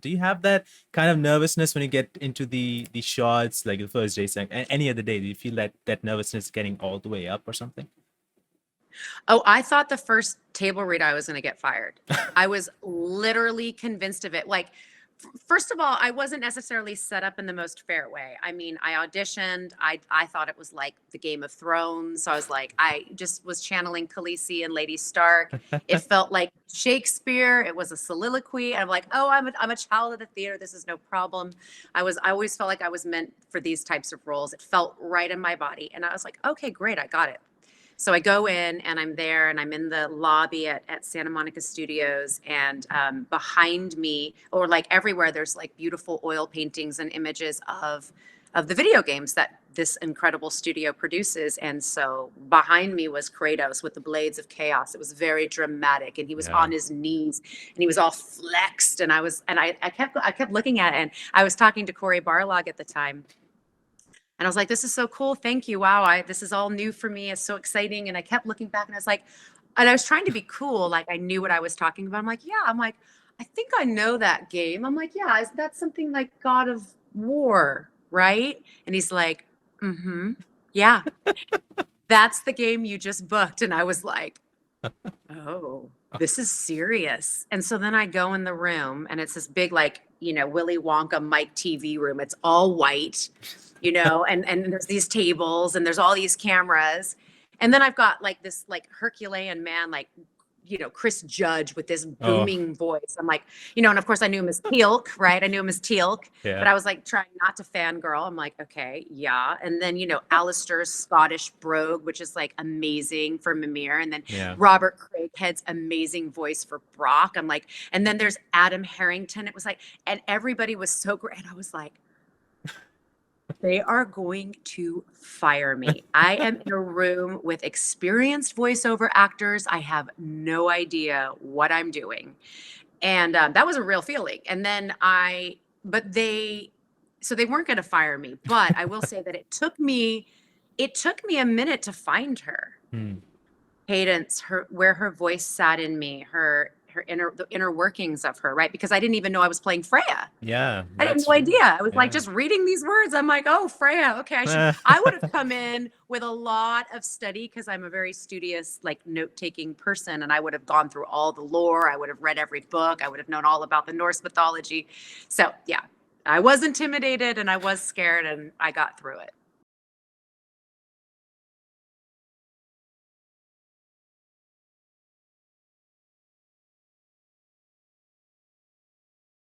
Do you have that kind of nervousness when you get into the shots, like the first day, any other day? Do you feel that nervousness getting all the way up or something? Oh, I thought the first table read I was going to get fired. I was literally convinced of it. Like, first of all, I wasn't necessarily set up in the most fair way. I mean, I auditioned. I thought it was like the Game of Thrones. So I was like, I just was channeling Khaleesi and Lady Stark. It felt like Shakespeare. It was a soliloquy. And I'm like, oh, I'm a child of the theater. This is no problem. I always felt like I was meant for these types of roles. It felt right in my body. And I was like, okay, great. I got it. So I go in and I'm there and I'm in the lobby at Santa Monica Studios. And behind me, or like everywhere, there's like beautiful oil paintings and images of the video games that this incredible studio produces. And so behind me was Kratos with the blades of chaos. It was very dramatic, and he was Yeah. on his knees and he was all flexed. And I kept looking at it, and I was talking to Corey Barlog at the time, and I was like, this is so cool. Thank you. Wow. This is all new for me. It's so exciting. And I kept looking back and I was like, and I was trying to be cool. Like I knew what I was talking about. I'm like, yeah. I'm like, I think I know that game. I'm like, yeah, that's something like God of War, right? And he's like, mm-hmm. Yeah, that's the game you just booked. And I was like, oh, this is serious. And so then I go in the room and it's this big, like, Willy Wonka Mike TV room. It's all white, and there's these tables and there's all these cameras. And then I've got like this like Herculean man, like, Chris Judge with this Oh, booming voice. I'm like, and of course I knew him as Teal'c, right? I knew him as Teal'c, but yeah. I was like trying not to fangirl. I'm like, okay, yeah. And then, Alistair's Scottish brogue, which is like amazing for Mimir. And then Yeah. Robert Craighead's amazing voice for Brock. I'm like, and then there's Adam Harrington. It was like, and everybody was so great. And I was like, they are going to fire me. I am in a room with experienced voiceover actors. I have no idea what I'm doing. And that was a real feeling. And then but so they weren't going to fire me. But I will say that it took me a minute to find her Hmm. cadence, where her voice sat in me, the inner workings of her, right? Because I didn't even know I was playing Freya. Yeah, I had that's no true. idea. I was like Yeah. just reading these words. I'm like, oh, Freya. Okay, I would have come in with a lot of study because I'm a very studious, like note-taking person, and I would have gone through all the lore. I would have read every book. I would have known all about the Norse mythology. So yeah, I was intimidated and I was scared, and I got through it.